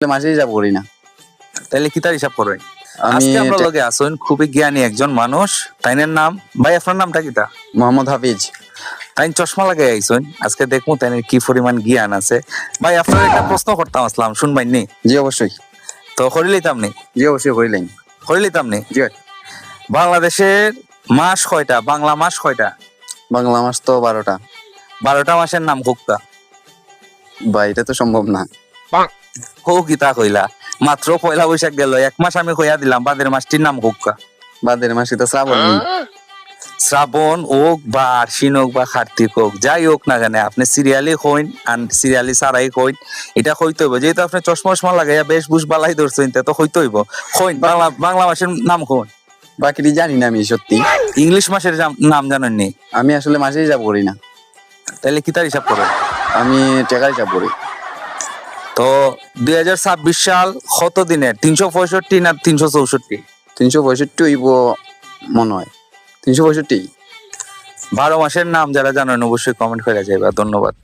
মাসে হিসাব করি না। তাহলে কি তার হিসাব করবেন? আমি আজকে আমরা লগে আসুন খুবই জ্ঞানী একজন মানুষ। তাইনের নাম ভাই, আপনার নামটা কিটা? মোহাম্মদ হাফিজ। তাই চশমা লাগাই আইসুন, আজকে দেখবো তাইনের কি পরিমাণ জ্ঞান আছে। ভাই আপনার একটা প্রশ্ন করতাম আসলাম, শুনবেন নি? জি অবশ্যই। তো করে লিতাম নি? জি অবশ্যই করিলেন। করে লিতাম নি? জি। বাংলাদেশের মাস কয়টা? বাংলা মাস কয়টা? বাংলা মাস তো 12টা। 12টা মাসের নাম কোকটা? বা এটা তো সম্ভব না। হো কিতা কইলা? মাত্র পয়লা বৈশাখ গেল, এক মাস আমি কইয়া দিলাম, বাদের মাসটির নাম কোকটা? বাদের মাসে তো শ্রাবণ। শ্রাবণ হোক বা আশ্বিন হোক বা কার্তিক হোক, যাই হোক না কেন, আপনি সিরিয়ালি কইন আর সিরিয়ালি সারাই কইন, এটা কইতে হইব। যেহেতু আপনি চশমা চশমা লাগাইয়া বেশ বুঝ বালাই ধরছেন, তা তো কইতে হইব। কইন বাংলা মাসের নাম কইন। বাকিটি জানি না আমি সত্যি। ইংলিশ মাসের নাম জানেন নি? আমি আসলে মাসে হিসাব করি না। তাহলে কি তার হিসাব করেন? আমি টাকার হিসাব করি। তো 2026 সাল কত দিনের? 365 না 364? 365 হইব মনে হয়। 365। 12 মাসের নাম যারা জানেন অবশ্যই কমেন্ট করে যাইবা। ধন্যবাদ।